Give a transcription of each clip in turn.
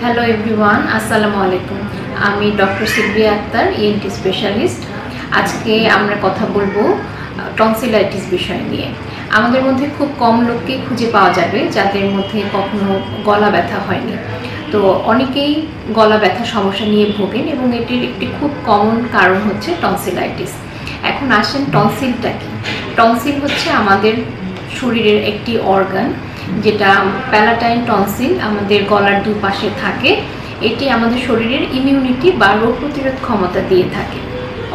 Hello everyone, আসসালামু আলাইকুম। আমি doctor Sylvia Akter, ENT specialist. আজকে আমরা কথা বলবো টনসিলাইটিস বিষয় নিয়ে। আমাদের মধ্যে খুব কম লোককে খুঁজে পাওয়া যাবে যাদের মধ্যে কখনো গলা ব্যথা হয়নি। তো অনেকেই গলা ব্যথা সমস্যা নিয়ে ভোগেন এবং এটির একটি খুব কমন কারণ হচ্ছে টনসিলাইটিস। এখন আসেন, টনসিলটা কি? টনসিল হচ্ছে আমাদের শরীরের একটি অর্গান, যেটা প্যালাটাইন টনসিল আমাদের গলার দুপাশে থাকে। এটি আমাদের শরীরের ইমিউনিটি বা রোগ প্রতিরোধ ক্ষমতা দিয়ে থাকে।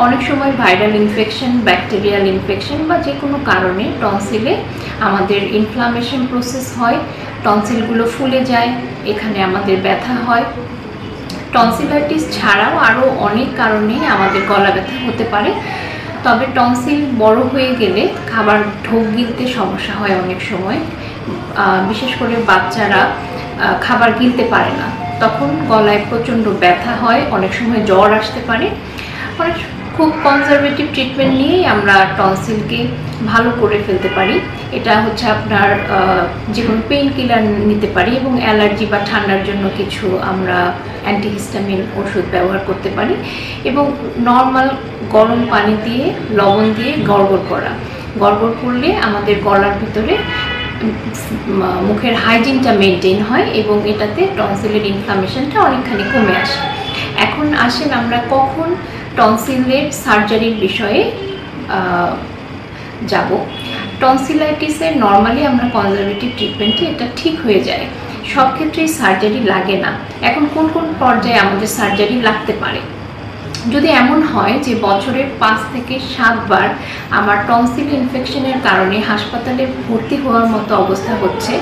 অনেক সময় ভাইরাল ইনফেকশন, ব্যাকটেরিয়াল ইনফেকশন বা যে কোনো কারণে টনসিলে আমাদের ইনফ্লামেশন প্রসেস হয়, টনসিলগুলো ফুলে যায়, এখানে আমাদের ব্যথা হয়। টনসিলাইটিস ছাড়াও আরও অনেক কারণে আমাদের গলা ব্যথা হতে পারে। তবে টনসিল বড় হয়ে গেলে খাবার ঢোক গিলতে সমস্যা হয় অনেক সময়। বিশেষ করে বাচ্চারা খাবার গিলতে পারে না, তখন গলায় প্রচণ্ড ব্যথা হয়, অনেক সময় জ্বর আসতে পারে। অনেক খুব কনজারভেটিভ ট্রিটমেন্ট নিয়েই আমরা টনসিলকে ভালো করে ফেলতে পারি। এটা হচ্ছে আপনার যে কোনো পেইন কিলার নিতে পারি এবং অ্যালার্জি বা ঠান্ডার জন্য কিছু আমরা অ্যান্টিহিস্টামিন ওষুধ ব্যবহার করতে পারি এবং নর্মাল গরম পানি দিয়ে লবণ দিয়ে গড়গড় করা। গড়গড় করলে আমাদের গলার ভিতরে মুখের হাইজিনটা মেনটেন হয় এবং এটাতে টনসিলের ইনফ্লামেশনটা অনেকখানি কমে আসে। এখন আসেন আমরা কখন টনসিলের সার্জারির বিষয়ে যাব। টনসিলাইটিসের নর্মালি আমরা কনজারভেটিভ ট্রিটমেন্টে এটা ঠিক হয়ে যায়, সব ক্ষেত্রেই সার্জারি লাগে না। এখন কোন কোন পর্যায়ে আমাদের সার্জারি লাগতে পারে? যদি এমন হয় যে বছরে 5 থেকে 7 বার আমার টনসিল ইনফেকশনের কারণে হাসপাতালে ভর্তি হওয়ার মতো অবস্থা হচ্ছে,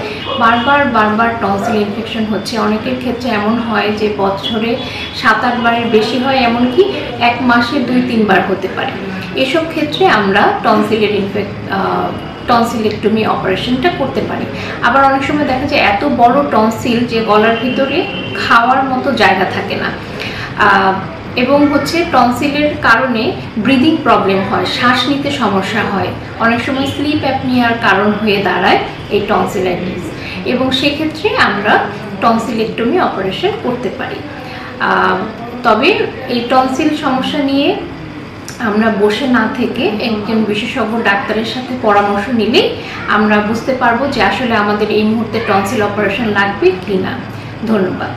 বারবার টনসিল ইনফেকশন হচ্ছে, অনেকের ক্ষেত্রে এমন হয় যে বছরে 7-8 বারের বেশি হয়, এমনকি 1 মাসে 2-3 বার হতে পারে। এসব ক্ষেত্রে আমরা টনসিলেক্টমি অপারেশনটা করতে পারি। আবার অনেক সময় দেখা যায় এত বড় টনসিল যে গলার ভিতরে খাওয়ার মতো জায়গা থাকে না, এবং হচ্ছে টনসিলের কারণে ব্রিদিং প্রবলেম হয়, শ্বাস নিতে সমস্যা হয়, অনেক সময় স্লিপ অ্যাপনিয়ার কারণ হয়ে দাঁড়ায় এই টনসিলাইটিস, এবং সেক্ষেত্রে আমরা টনসিলেক্টমি অপারেশন করতে পারি। তবে এই টনসিল সমস্যা নিয়ে আমরা বসে না থেকে একজন বিশেষজ্ঞ ডাক্তারের সাথে পরামর্শ নিলেই আমরা বুঝতে পারবো যে আসলে আমাদের এই মুহূর্তে টনসিল অপারেশন লাগবে কি না। ধন্যবাদ।